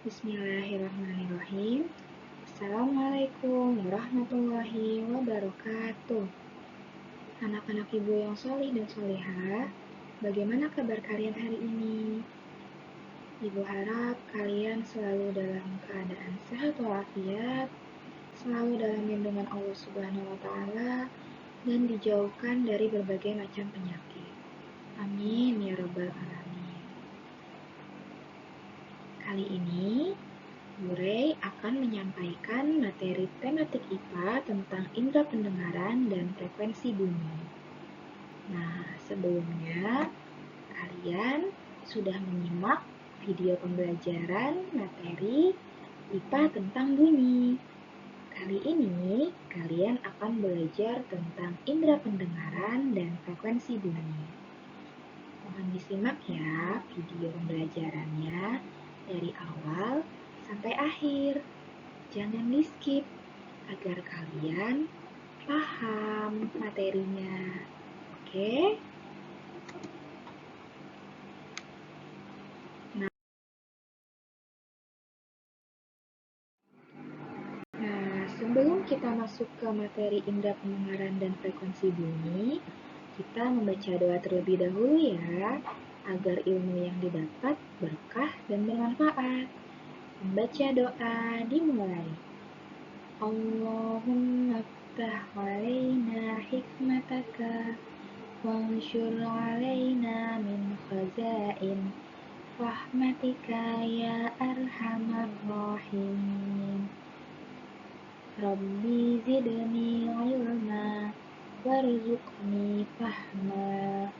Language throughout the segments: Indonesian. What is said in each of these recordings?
Bismillahirrahmanirrahim. Assalamualaikum warahmatullahi wabarakatuh. Anak-anak ibu yang solih dan solehah, bagaimana kabar kalian hari ini? Ibu harap kalian selalu dalam keadaan sehat walafiat, selalu dalam lindungan Allah Subhanahu wa Ta'ala, dan dijauhkan dari berbagai macam penyakit. Amin ya Rabbal Alamin. Kali ini Bu Rey akan menyampaikan materi tematik IPA tentang indera pendengaran dan frekuensi bunyi. Nah, sebelumnya kalian sudah menyimak video pembelajaran materi IPA tentang bunyi. Kali ini kalian akan belajar tentang indera pendengaran dan frekuensi bunyi. Mohon disimak ya video pembelajarannya dari awal sampai akhir. Jangan di-skip agar kalian paham materinya. Oke? Nah, sebelum kita masuk ke materi indera pendengaran dan frekuensi bunyi, kita membaca doa terlebih dahulu ya, agar ilmu yang didapat berkah dan bermanfaat. Membaca doa dimulai. Allahumma ftah alaina hikmataka wansyur alaina min khazain rahmatika ya arhamar rahimin. Rabbi zidni ilma warzuqni fahma.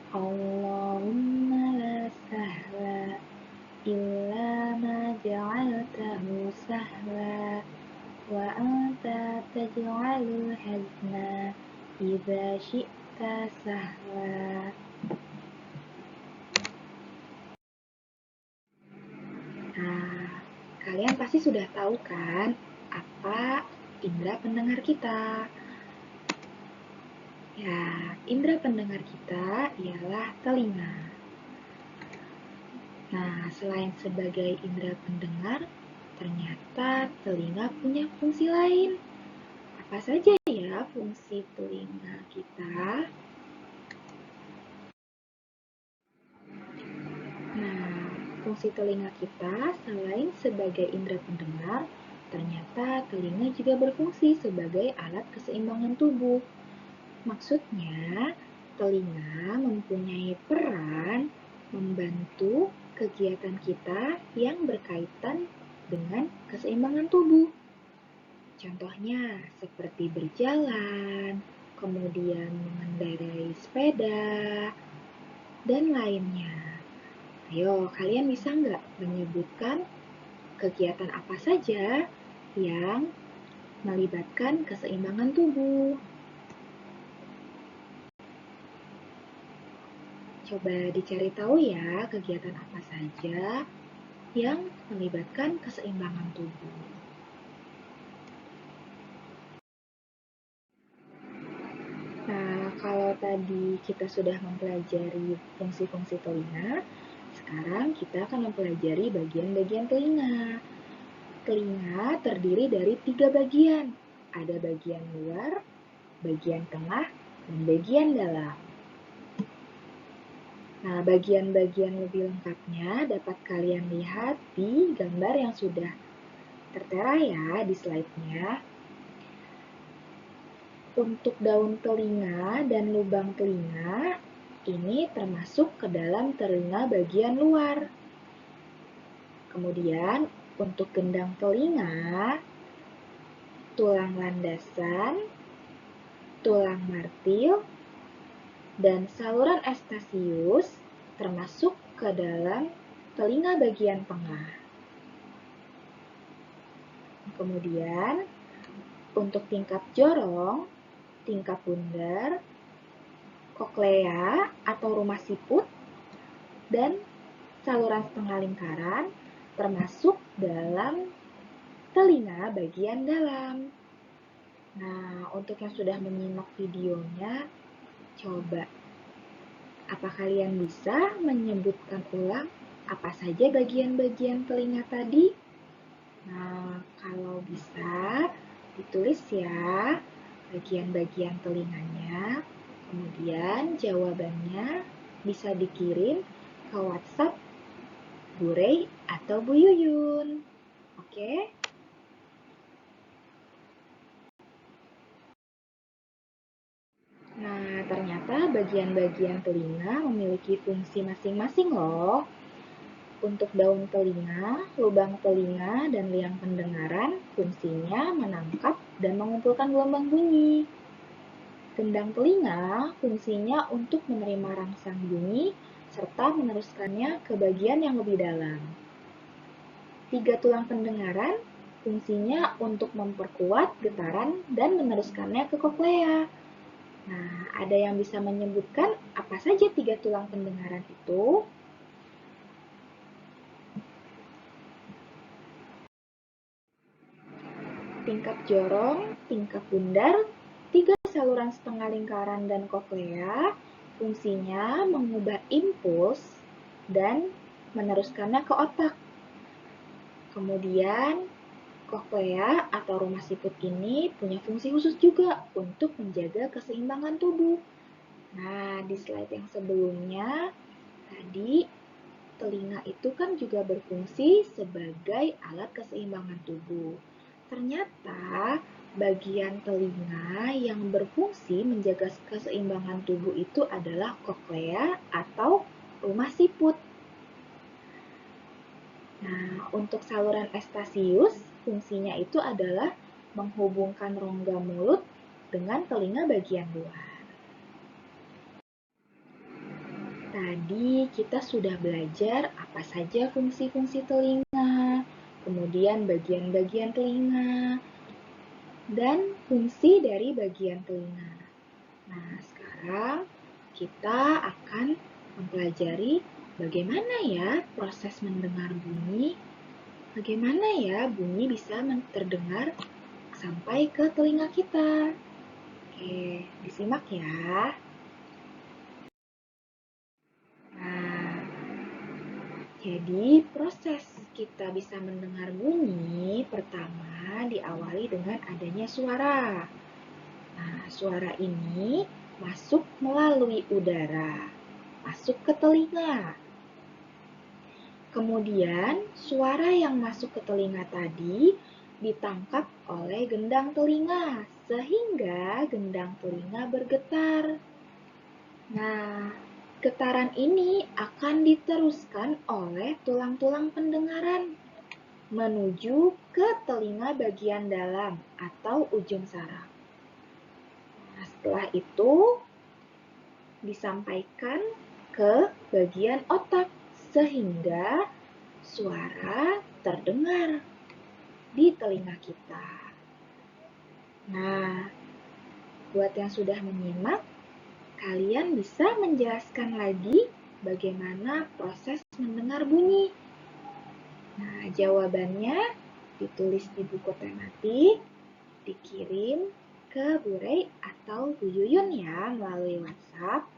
Allahumma la sahla illa ma ja'altahu sahla wa anta taj'alul hazna idza syi'ta sahla. Nah, kalian pasti sudah tahu kan apa indera pendengar kita? Ya, indera pendengar kita ialah telinga. Nah, selain sebagai indera pendengar, ternyata telinga punya fungsi lain. Apa saja ya fungsi telinga kita? Nah, fungsi telinga kita selain sebagai indera pendengar, ternyata telinga juga berfungsi sebagai alat keseimbangan tubuh. Maksudnya, telinga mempunyai peran membantu kegiatan kita yang berkaitan dengan keseimbangan tubuh. Contohnya seperti berjalan, kemudian mengendarai sepeda, dan lainnya. Ayo, kalian bisa nggak menyebutkan kegiatan apa saja yang melibatkan keseimbangan tubuh? Coba dicari tahu ya kegiatan apa saja yang melibatkan keseimbangan tubuh. Nah, kalau tadi kita sudah mempelajari fungsi-fungsi telinga, sekarang kita akan mempelajari bagian-bagian telinga. Telinga terdiri dari 3 bagian. Ada bagian luar, bagian tengah, dan bagian dalam. Nah, bagian-bagian lebih lengkapnya dapat kalian lihat di gambar yang sudah tertera ya di slide-nya. Untuk daun telinga dan lubang telinga, ini termasuk ke dalam telinga bagian luar. Kemudian, untuk gendang telinga, tulang landasan, tulang martil, dan saluran Eustachius termasuk ke dalam telinga bagian tengah. Kemudian, untuk tingkap jorong, tingkap bundar, koklea atau rumah siput, dan saluran setengah lingkaran termasuk dalam telinga bagian dalam. Nah, untuk yang sudah menyimak videonya, coba apa kalian bisa menyebutkan ulang Apa saja bagian-bagian telinga tadi? Nah, kalau bisa ditulis ya bagian-bagian telinganya. Kemudian jawabannya bisa dikirim ke WhatsApp Bu Rey atau Bu Yuyun. Oke? Nah, ternyata bagian-bagian telinga memiliki fungsi masing-masing loh. Untuk daun telinga, lubang telinga, dan liang pendengaran, fungsinya menangkap dan mengumpulkan gelombang bunyi. Gendang telinga fungsinya untuk menerima rangsang bunyi serta meneruskannya ke bagian yang lebih dalam. 3 tulang pendengaran fungsinya untuk memperkuat getaran dan meneruskannya ke koklea. Nah, ada yang bisa menyebutkan apa saja 3 tulang pendengaran itu? Tingkap jorong, tingkap bundar, 3 saluran setengah lingkaran dan koklea, fungsinya mengubah impuls dan meneruskannya ke otak. Kemudian, koklea atau rumah siput ini punya fungsi khusus juga untuk menjaga keseimbangan tubuh. Nah, di slide yang sebelumnya, tadi telinga itu kan juga berfungsi sebagai alat keseimbangan tubuh. Ternyata bagian telinga yang berfungsi menjaga keseimbangan tubuh itu adalah koklea atau rumah siput. Nah, untuk saluran Eustachius, fungsinya itu adalah menghubungkan rongga mulut dengan telinga bagian luar. Tadi kita sudah belajar apa saja fungsi-fungsi telinga, kemudian bagian-bagian telinga, dan fungsi dari bagian telinga. Nah, sekarang kita akan mempelajari bagaimana ya proses mendengar bunyi, bagaimana ya bunyi bisa terdengar sampai ke telinga kita. Oke, disimak ya. Nah, jadi proses kita bisa mendengar bunyi pertama diawali dengan adanya suara. Nah, suara ini masuk melalui udara, masuk ke telinga. Kemudian, suara yang masuk ke telinga tadi ditangkap oleh gendang telinga, sehingga gendang telinga bergetar. Nah, getaran ini akan diteruskan oleh tulang-tulang pendengaran menuju ke telinga bagian dalam atau ujung saraf. Nah, setelah itu disampaikan ke bagian otak sehingga suara terdengar di telinga kita. Nah, buat yang sudah menyimak, kalian bisa menjelaskan lagi bagaimana proses mendengar bunyi. Nah, jawabannya ditulis di buku tematik, dikirim ke Bu Rey atau Bu Yuyun ya melalui WhatsApp.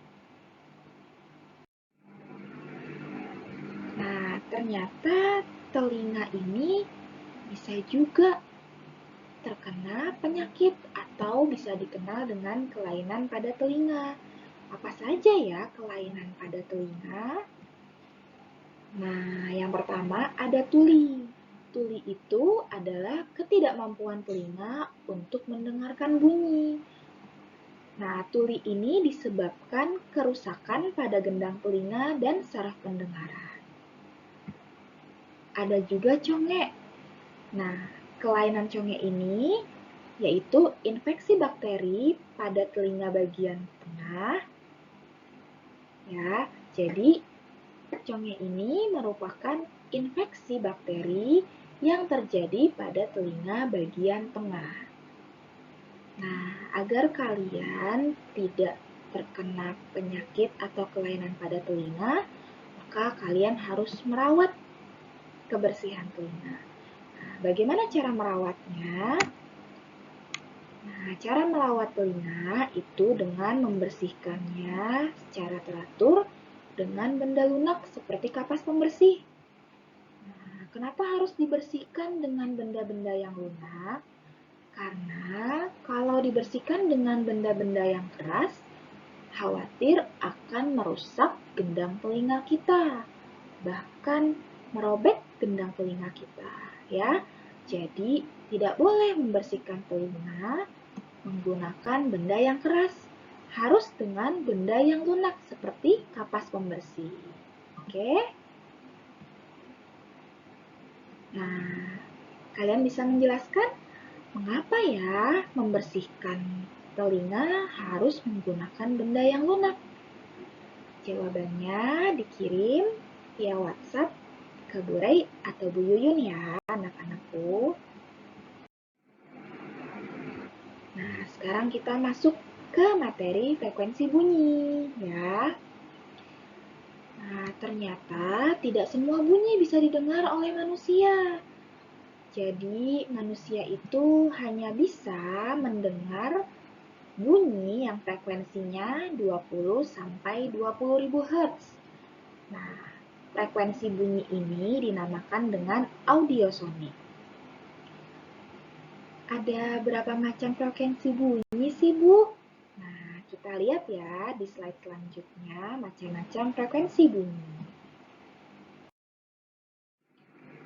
Nah, ternyata telinga ini bisa juga terkena penyakit atau bisa dikenal dengan kelainan pada telinga. Apa saja ya kelainan pada telinga? Nah, yang pertama ada tuli. Tuli itu adalah ketidakmampuan telinga untuk mendengarkan bunyi. Nah, tuli ini disebabkan kerusakan pada gendang telinga dan saraf pendengaran. Ada juga conge. Nah, kelainan conge ini yaitu infeksi bakteri pada telinga bagian tengah. Ya, jadi conge ini merupakan infeksi bakteri yang terjadi pada telinga bagian tengah. Nah, agar kalian tidak terkena penyakit atau kelainan pada telinga, maka kalian harus merawat kebersihan telinga. Nah, bagaimana cara merawatnya? Nah, cara merawat telinga itu dengan membersihkannya secara teratur dengan benda lunak seperti kapas pembersih. harus dibersihkan dengan benda-benda yang lunak? Karena kalau dibersihkan dengan benda-benda yang keras, khawatir akan merusak gendang telinga kita, bahkan merobek gendang telinga kita, ya. Jadi, tidak boleh membersihkan telinga menggunakan benda yang keras. Harus dengan benda yang lunak seperti kapas pembersih. Oke? Nah, kalian bisa menjelaskan mengapa ya membersihkan telinga harus menggunakan benda yang lunak? Jawabannya dikirim via WhatsApp ke Bu Rei atau Bu Yuyun ya, anak-anakku. Nah, sekarang kita masuk ke materi frekuensi bunyi ya. Nah, ternyata tidak semua bunyi bisa didengar oleh manusia. Jadi, manusia itu hanya bisa mendengar bunyi yang frekuensinya 20 sampai 20 ribu Hz. Nah, frekuensi bunyi ini dinamakan dengan audiosonik. Ada berapa macam frekuensi bunyi sih, Bu? Nah, kita lihat ya di slide selanjutnya macam-macam frekuensi bunyi.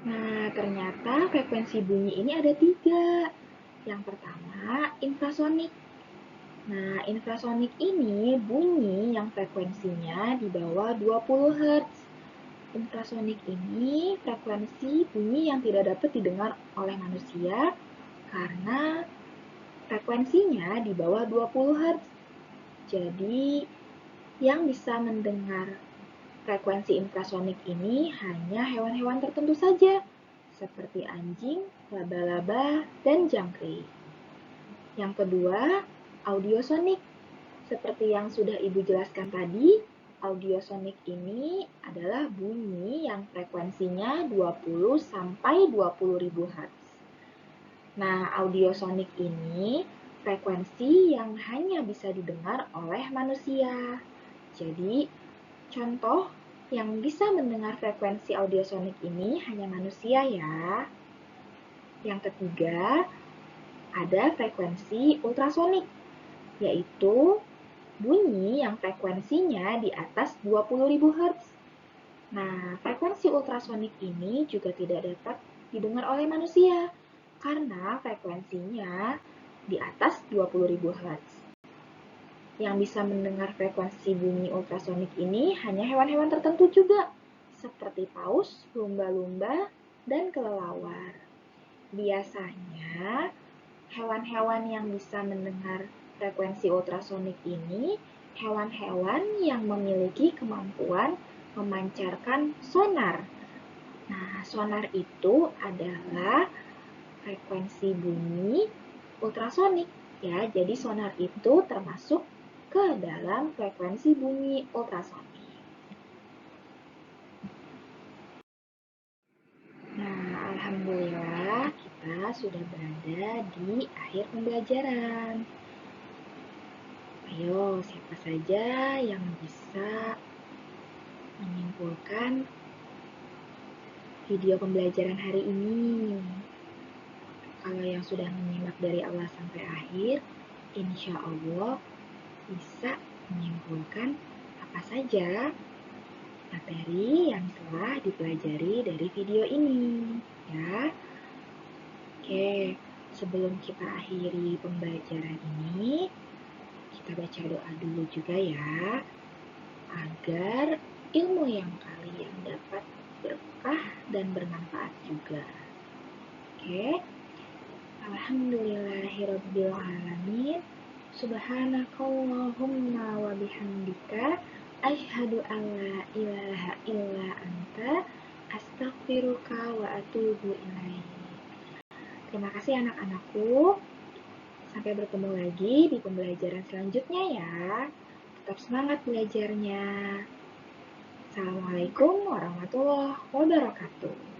Nah, ternyata frekuensi bunyi ini ada 3. Yang pertama, infrasonik. Nah, infrasonik ini bunyi yang frekuensinya di bawah 20 Hz. Infrasonik ini frekuensi bunyi yang tidak dapat didengar oleh manusia karena frekuensinya di bawah 20 Hz. Jadi, yang bisa mendengar frekuensi infrasonik ini hanya hewan-hewan tertentu saja, seperti anjing, laba-laba, dan jangkrik. Yang kedua, audiosonik. Seperti yang sudah Ibu jelaskan tadi, audiosonik ini adalah bunyi yang frekuensinya 20 sampai 20 ribu Hz. Nah, audiosonik ini frekuensi yang hanya bisa didengar oleh manusia. Jadi, contoh yang bisa mendengar frekuensi audiosonik ini hanya manusia ya. Yang ketiga, ada frekuensi ultrasonik, yaitu bunyi yang frekuensinya di atas 20 ribu Hz. Nah, frekuensi ultrasonik ini juga tidak dapat didengar oleh manusia, karena frekuensinya di atas 20 ribu Hz. Yang bisa mendengar frekuensi bunyi ultrasonik ini hanya hewan-hewan tertentu juga, seperti paus, lumba-lumba, dan kelelawar. Biasanya, hewan-hewan yang bisa mendengar frekuensi ultrasonik ini hewan-hewan yang memiliki kemampuan memancarkan sonar. Nah, sonar itu adalah frekuensi bunyi ultrasonik ya. Jadi sonar itu termasuk ke dalam frekuensi bunyi ultrasonik. Nah, alhamdulillah kita sudah berada di akhir pembelajaran. Ayo, siapa saja yang bisa menyimpulkan video pembelajaran hari ini? Kalau yang sudah menyimak dari awal sampai akhir, insya Allah bisa menyimpulkan apa saja materi yang telah dipelajari dari video ini, ya. Oke, sebelum kita akhiri pembelajaran ini, kita baca doa dulu juga ya, agar ilmu yang kalian dapat berkah dan bermanfaat juga. Oke, alhamdulillahirabbil alamin. Subhanakallahumma wa bihamdika asyhadu an la ilaha illa anta astaghfiruka wa atubu ilaik. Terima kasih anak-anakku. Sampai bertemu lagi di pembelajaran selanjutnya ya. Tetap semangat belajarnya. Assalamualaikum warahmatullahi wabarakatuh.